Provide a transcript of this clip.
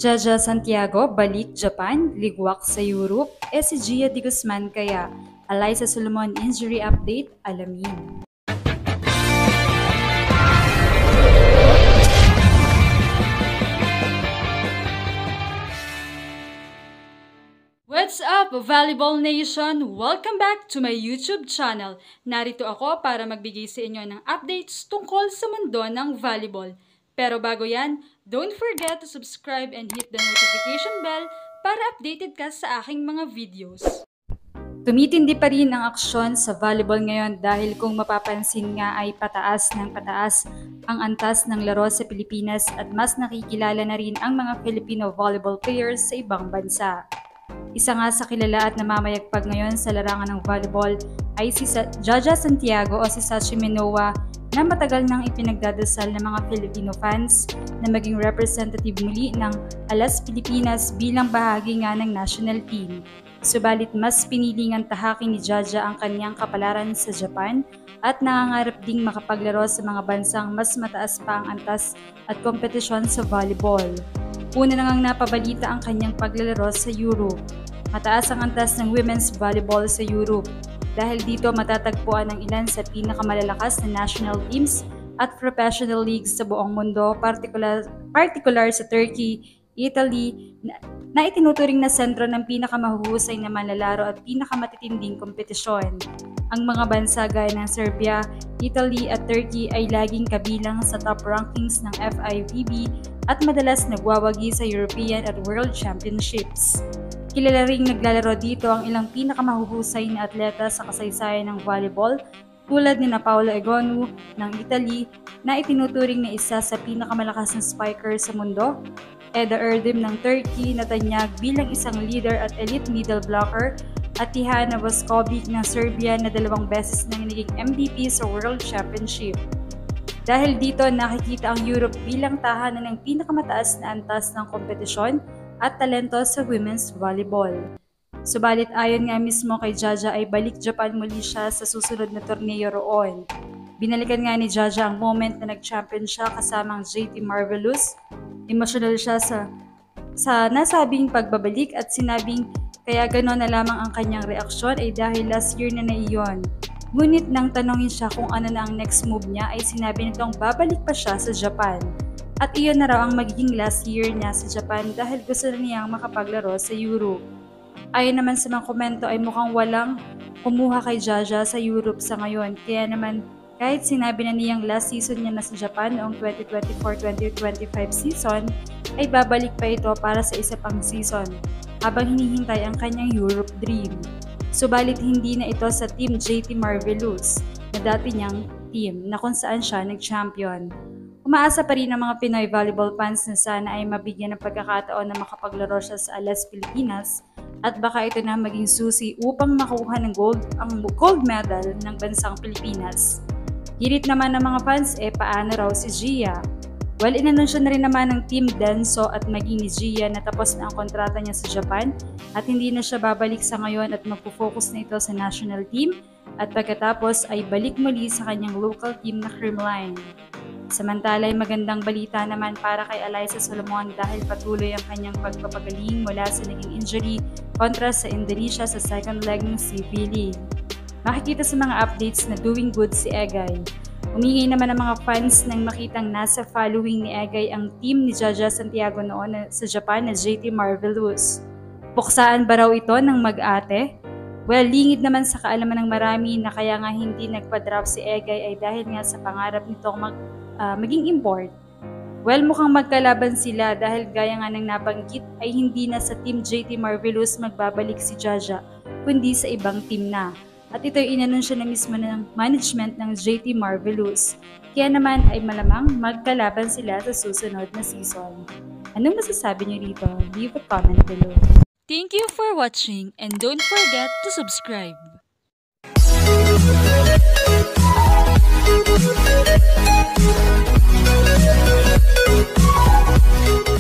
Jaja Santiago, balik Japan, ligwak sa Europe, si Gia de Guzman kaya, Alyssa Solomon injury update, alamin. What's up, Volleyball Nation? Welcome back to my YouTube channel. Narito ako para magbigay sa inyo ng updates tungkol sa mundo ng volleyball. Pero bago yan, don't forget to subscribe and hit the notification bell para updated ka sa aking mga videos. Tumitindi pa rin ang aksyon sa volleyball ngayon dahil kung mapapansin nga ay pataas ng pataas ang antas ng laro sa Pilipinas at mas nakikilala na rin ang mga Filipino volleyball players sa ibang bansa. Isa nga sa kilala at namamayagpag ngayon sa larangan ng volleyball ay si Jaja Santiago o si Sachi Minowa na matagal nang ipinagdadasal ng mga Filipino fans na maging representative muli ng Alas Pilipinas bilang bahagi nga ng national team. Subalit mas piniling ang tahakin ni Jaja ang kanyang kapalaran sa Japan at nangangarap ding makapaglaro sa mga bansang mas mataas pa ang antas at kompetisyon sa volleyball. Una na ngang napabalita ang kanyang paglalaro sa Europe. Mataas ang antas ng women's volleyball sa Europe. Dahil dito matatagpuan ang ilan sa pinakamalalakas na national teams at professional leagues sa buong mundo, particular sa Turkey, Italy, na itinuturing na sentro ng pinakamahuhusay na manlalaro at pinakamatitinding kompetisyon. Ang mga bansa gaya ng Serbia, Italy at Turkey ay laging kabilang sa top rankings ng FIVB at madalas nagwawagi sa European at World Championships. Kilala ring naglalaro dito ang ilang pinakamahuhusay na atleta sa kasaysayan ng volleyball tulad ni Paolo Egonu ng Italy na itinuturing na isa sa pinakamalakas na spiker sa mundo, Eda Erdem ng Turkey na tanyag bilang isang leader at elite middle blocker, at Tihana Voskovic ng Serbia na 2 beses nang naging MVP sa World Championship. Dahil dito nakikita ang Europe bilang tahanan ng pinakamataas na antas ng kompetisyon at talento sa women's volleyball. Subalit ayon nga mismo kay Jaja ay balik Japan muli siya sa susunod na torneo roon. Binalikan nga ni Jaja ang moment na nag-champion siya kasamang JT Marvelous. Emotional siya sa nasabing pagbabalik at sinabing kaya gano'n na lamang ang kanyang reaksyon ay dahil last year na iyon. Ngunit nang tanongin siya kung ano na ang next move niya ay sinabi nitong babalik pa siya sa Japan. At iyon na raw ang magiging last year niya sa Japan dahil gusto na niyang makapaglaro sa Europe. Ayon naman sa mga komento ay mukhang walang kumuha kay Jaja sa Europe sa ngayon. Kaya naman kahit sinabi na niyang last season niya na sa Japan noong 2024-2025 season, ay babalik pa ito para sa isa pang season habang hinihintay ang kanyang Europe dream. Subalit hindi na ito sa Team JT Marvelous na dati niyang team na kung saan siya nag-champion. Umaasa pa rin ang mga Pinoy volleyball fans na sana ay mabigyan ng pagkakataon na makapaglaro siya sa Alas Pilipinas at baka ito na maging susi upang makuha ng gold medal ng bansang Pilipinas. Hirit naman ng mga fans paano raw si Gia? Well, inanunsyo na rin naman ng Team Denso at maging ni Gia na tapos na ang kontrata niya sa Japan at hindi na siya babalik sa ngayon at magpo-focus na ito sa national team at pagkatapos ay balik muli sa kanyang local team na Creamline. Samantala ay magandang balita naman para kay Alyssa Solomon dahil patuloy ang kanyang pagpapagaling mula sa naging injury kontra sa Indonesia sa second leg ng CP League. Makikita sa mga updates na doing good si Egay. Humingi naman ang mga fans nang makitang nasa following ni Egay ang team ni Jaja Santiago noon sa Japan na JT Marvelous. Buksaan ba raw ito ng mag-ate? Well, lingid naman sa kaalaman ng marami na kaya nga hindi nagpa-drop si Egay ay dahil nga sa pangarap nitong maging import. Well, mukhang magkalaban sila dahil gaya nga ng nabanggit ay hindi na sa Team JT Marvelous magbabalik si Jaja, kundi sa ibang team na. At ito'y inanunsyo na mismo ng management ng JT Marvelous. Kaya naman ay malamang magkalaban sila sa susunod na season. Anong masasabi niyo dito? Leave a comment below. Thank you for watching and don't forget to subscribe. Thank you.